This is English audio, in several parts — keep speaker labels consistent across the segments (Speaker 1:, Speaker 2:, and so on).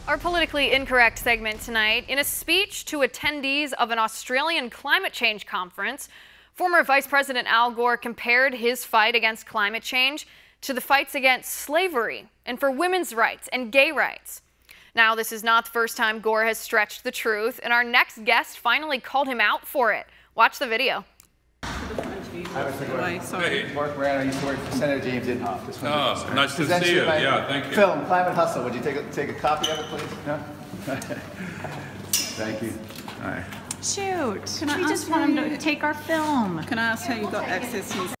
Speaker 1: Our politically incorrect segment tonight. In a speech to attendees of an Australian climate change conference, former Vice President Al Gore compared his fight against climate change to the fights against slavery and for women's rights and gay rights. Now, this is not the first time Gore has stretched the truth, and our next guest finally called him out for it. Watch the video.
Speaker 2: Sorry.
Speaker 3: Mark Morano used to work for Senator James Inhofe.
Speaker 2: Oh, nice to see you. Yeah, thank you.
Speaker 3: Film, Climate Hustle. Would you take a copy of it, please? No? Thank you. All right.
Speaker 4: Shoot. We just want him to take our film.
Speaker 5: Can I ask how you got access to his...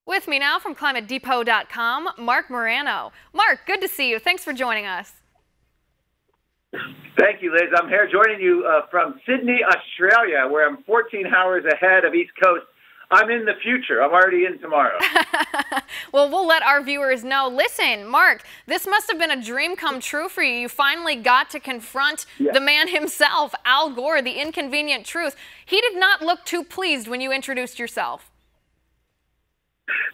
Speaker 1: With me now from ClimateDepot.com, Mark Morano. Mark, good to see you. Thanks for joining us.
Speaker 6: Thank you, Liz. I'm here joining you from Sydney, Australia, where I'm 14 hours ahead of East Coast. I'm in the future. I'm already in tomorrow.
Speaker 1: Well, we'll let our viewers know. Listen, Mark, this must have been a dream come true for you. You finally got to confront the man himself, Al Gore, the inconvenient truth. He did not look too pleased when you introduced yourself.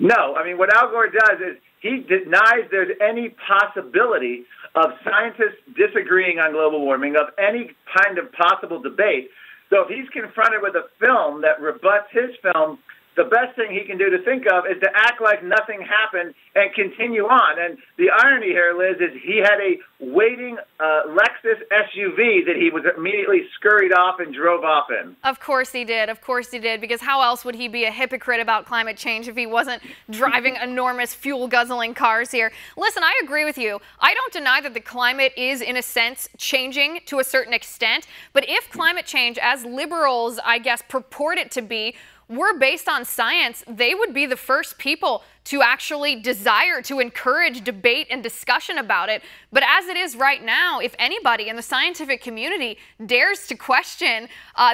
Speaker 6: No, I mean, what Al Gore does is he denies there's any possibility of scientists disagreeing on global warming, of any kind of possible debate. So if he's confronted with a film that rebuts his film, the best thing he can do to think of is to act like nothing happened and continue on. And the irony here, Liz, is he had a waiting Lexus SUV that he was immediately scurried off and drove off in.
Speaker 1: Of course he did. Of course he did. Because how else would he be a hypocrite about climate change if he wasn't driving enormous fuel-guzzling cars here? Listen, I agree with you. I don't deny that the climate is, in a sense, changing to a certain extent. But if climate change, as liberals, I guess, purport it to be, were based on science, they would be the first people to actually desire to encourage debate and discussion about it. But as it is right now, if anybody in the scientific community dares to question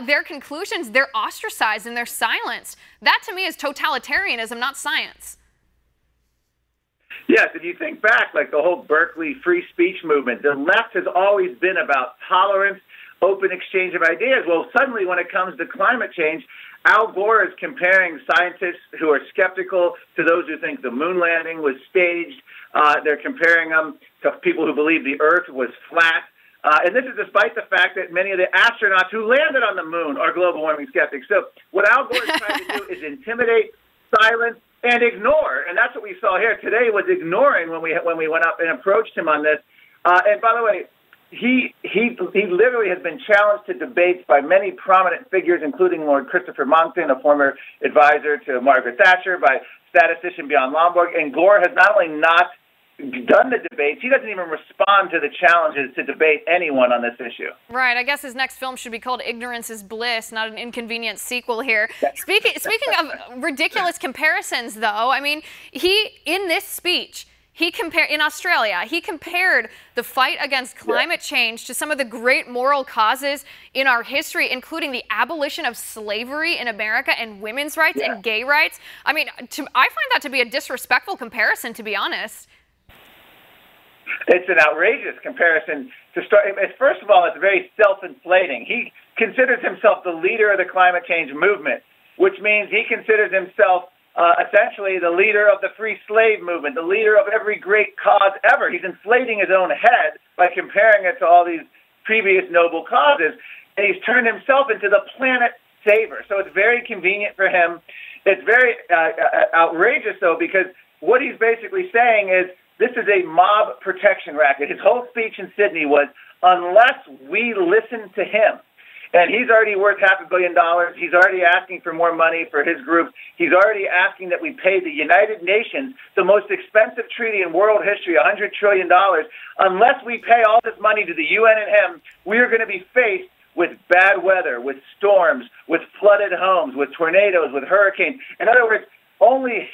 Speaker 1: their conclusions, they're ostracized and they're silenced. That to me is totalitarianism, not science.
Speaker 6: Yes, if you think back, like the whole Berkeley free speech movement, the left has always been about tolerance, open exchange of ideas. Well, suddenly when it comes to climate change, Al Gore is comparing scientists who are skeptical to those who think the moon landing was staged. They're comparing them to people who believe the Earth was flat. And this is despite the fact that many of the astronauts who landed on the moon are global warming skeptics. So what Al Gore is trying to do is intimidate, silence, and ignore. And that's what we saw here today, was ignoring when we went up and approached him on this. And by the way, he literally has been challenged to debates by many prominent figures, including Lord Christopher Monckton, a former advisor to Margaret Thatcher, by statistician Bjorn Lomborg. And Gore has not only not done the debates, he doesn't even respond to the challenges to debate anyone on this issue.
Speaker 1: Right. I guess his next film should be called Ignorance is Bliss, not an inconvenient sequel here. Speaking of ridiculous comparisons, though, I mean, in this speech, in Australia, he compared the fight against climate change to some of the great moral causes in our history, including the abolition of slavery in America and women's rights and gay rights. I mean, I find that to be a disrespectful comparison, to be honest.
Speaker 6: It's an outrageous comparison to start. First of all, it's very self-inflating. He considers himself the leader of the climate change movement, which means he considers himself essentially the leader of the free slave movement, the leader of every great cause ever. He's inflating his own head by comparing it to all these previous noble causes, and he's turned himself into the planet saver. So it's very convenient for him. It's very outrageous, though, because what he's basically saying is this is a mob protection racket. His whole speech in Sydney was, unless we listen to him, and he's already worth $500 million. He's already asking for more money for his group. He's already asking that we pay the United Nations, the most expensive treaty in world history, $100 trillion. Unless we pay all this money to the UN and him, we are going to be faced with bad weather, with storms, with flooded homes, with tornadoes, with hurricanes. In other words, only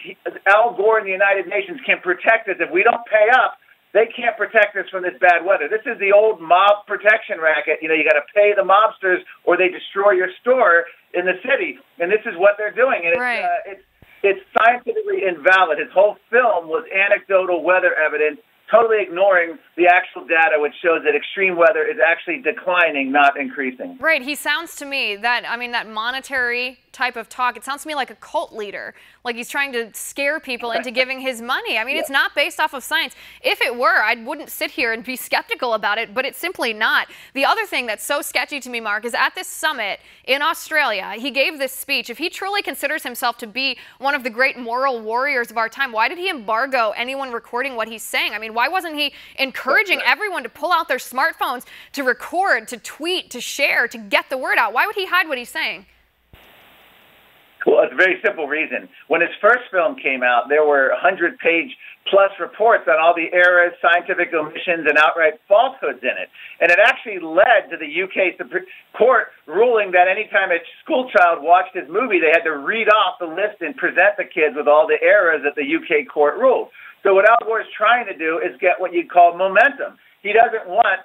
Speaker 6: Al Gore and the United Nations can protect us. If we don't pay up, they can't protect us from this bad weather. This is the old mob protection racket. You know, you got to pay the mobsters or they destroy your store in the city. And this is what they're doing. And it's scientifically invalid. His whole film was anecdotal weather evidence totally ignoring the actual data, which shows that extreme weather is actually declining, not increasing.
Speaker 1: Right. He sounds to me that, I mean, that monetary type of talk, it sounds to me like a cult leader, like he's trying to scare people into giving his money. I mean, it's not based off of science. If it were, I wouldn't sit here and be skeptical about it, but it's simply not. The other thing that's so sketchy to me, Mark, is at this summit in Australia, he gave this speech. If he truly considers himself to be one of the great moral warriors of our time, why did he embargo anyone recording what he's saying? I mean, why wasn't he encouraging everyone to pull out their smartphones, to record, to tweet, to share, to get the word out? Why would he hide what he's saying?
Speaker 6: Well, it's a very simple reason. When his first film came out, there were 100-page plus reports on all the errors, scientific omissions, and outright falsehoods in it. And it actually led to the UK Supreme Court ruling that anytime a school child watched his movie, they had to read off the list and present the kids with all the errors that the UK court ruled. So what Al Gore is trying to do is get what you'd call momentum. He doesn't want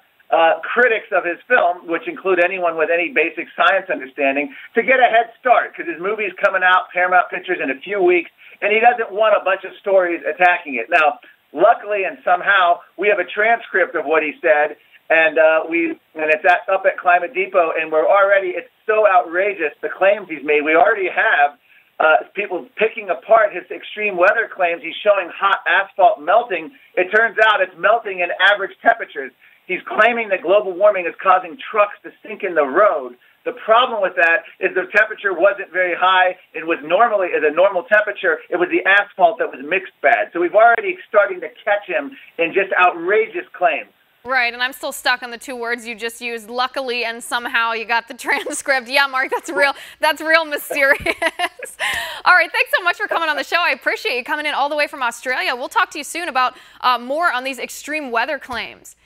Speaker 6: critics of his film, which include anyone with any basic science understanding, to get a head start, because his movie's coming out, Paramount Pictures, in a few weeks, and he doesn't want a bunch of stories attacking it. Now, luckily and somehow, we have a transcript of what he said, and it's up at Climate Depot, and it's so outrageous, the claims he's made. We already have people picking apart his extreme weather claims. He's showing hot asphalt melting. It turns out it's melting in average temperatures. He's claiming that global warming is causing trucks to sink in the road. The problem with that is the temperature wasn't very high. It was normally at a normal temperature. It was the asphalt that was mixed bad. So we've already starting to catch him in just outrageous claims.
Speaker 1: Right, and I'm still stuck on the two words you just used, luckily and somehow. You got the transcript. Yeah, Mark, that's real mysterious. All right, thanks so much for coming on the show. I appreciate you coming in all the way from Australia. We'll talk to you soon about more on these extreme weather claims.